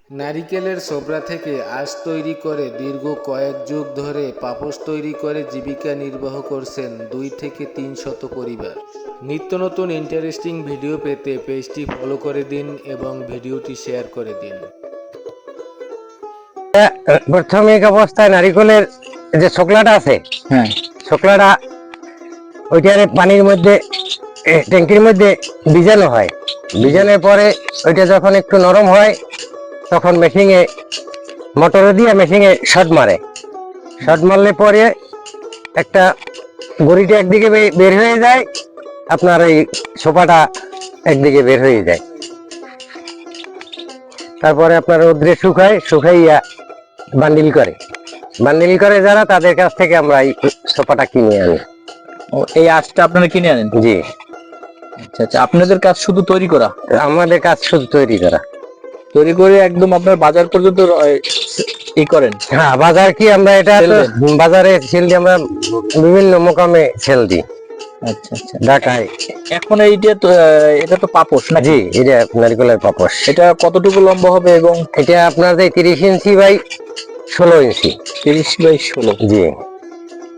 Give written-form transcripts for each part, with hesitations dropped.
নারিকেলের ছোবড়া থেকে আঁশ তৈরি করে দীর্ঘ কয়েক যুগ ধরে পাপোশ তৈরি করে জীবিকা নির্বাহ করছেন 2 থেকে 300 পরিবার। নিত্য নতুন ইন্টারেস্টিং ভিডিও পেতে পেজটি ফলো করে দিন এবং ভিডিওটি শেয়ার করে দিন। প্রাথমিক অবস্থায় নারিকেলের যে ছোকলাটা আছে, ছোকলাটা ওইটার পানির মধ্যে ট্যাঙ্কির মধ্যে ভিজানো হয়। ভিজানোর পরে ওইটা যখন একটু নরম হয় তখন মেশিনে মোটরে দিয়ে মেশিনে শর্ট মারে। শর্ট মারলে পরে একটা বড়িটা একদিকে বের হয়ে যায়, আপনার এই সোপাটা একদিকে বের হয়ে যায়। তারপরে আপনার রোদ্রে শুকাইয়া বান্ডিল করে যারা, তাদের কাছ থেকে আমরা এই সোপাটা কিনে আনি। এই আঁশটা আপনারা কিনে আনেন? জি। আচ্ছা আচ্ছা, আপনাদের কাজ শুধু তৈরি করা? আমাদের কাজ শুধু তৈরি করে একদম আপনার বাজার পর্যন্ত ই করেন? হ্যাঁ, বাজার কি আমরা এটা বাজারে সেল দিই, আমরা বিভিন্ন মোকামে সেল দিই। আচ্ছা আচ্ছা, ঢাকায়। এখন এটা তো পাপোশ না? জি, এটা নারিকেলের পাপোশ। এটা কতটুকু লম্বা হবে? এবং এটা আপনার 30 ইঞ্চি বাই 16 ইঞ্চি। 30 বাই 16? জি।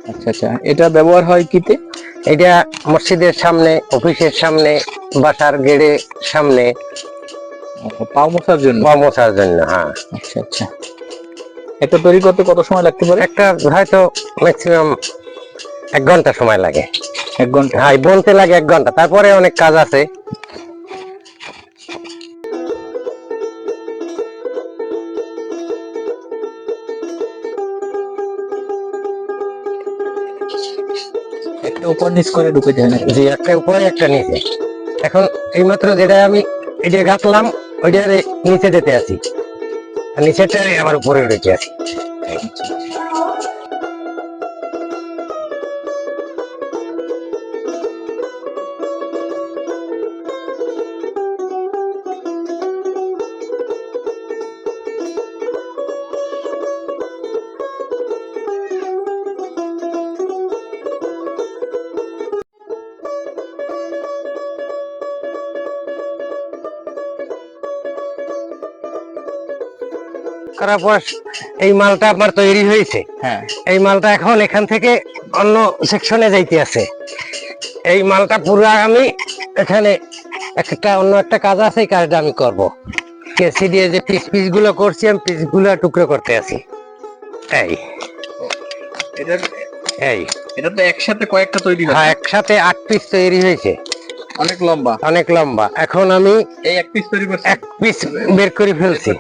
আচ্ছা আচ্ছা, এটা ব্যবহার হয় কিতে? এটা মসজিদের সামনে, অফিসের সামনে, বাসার গেটের সামনে পাও মোছার জন্য? হ্যাঁ। আচ্ছা আচ্ছা, একটা তৈরি করতে কত সময় লাগতে পারে? একটা হয়তো ম্যাক্সিমাম 1 ঘন্টা সময় লাগে। 1 ঘন্টা? হ্যাঁ, বলতে লাগে 1 ঘন্টা। তারপরে অনেক কাজ আছে। একটা উপর নিচ করে ঢুকে যায় না? জি, একটা উপরে একটা নিচে। এখন এইমাত্র যেটা আমি এই যে গাঁথলাম, ওইটার নিচে যেতে আছি, আর নিচেরটারে আমার উপরে উঠে আছি। করার পর এই মালটা আমার তৈরি হয়েছে। হ্যাঁ, এই মালটা এখন এখান থেকে অন্য সেকশনে যাইতে আছে। এই মালটা পুরো আমি এখানে অন্য একটা কাজ আছে, এই কাজটা আমি করব। কেসি দিয়ে যে পিস গুলো করছি, আমি পিস গুলো টুকরো করতে আছি। এটা তো একসাথে কয়েকটা তৈরি হয়? হ্যাঁ, একসাথে 8 পিস তৈরি হয়েছে। অনেক লম্বা? অনেক লম্বা। এখন আমি এই 1 পিস তৈরি করছি, 1 পিস বের করে ফেলছি।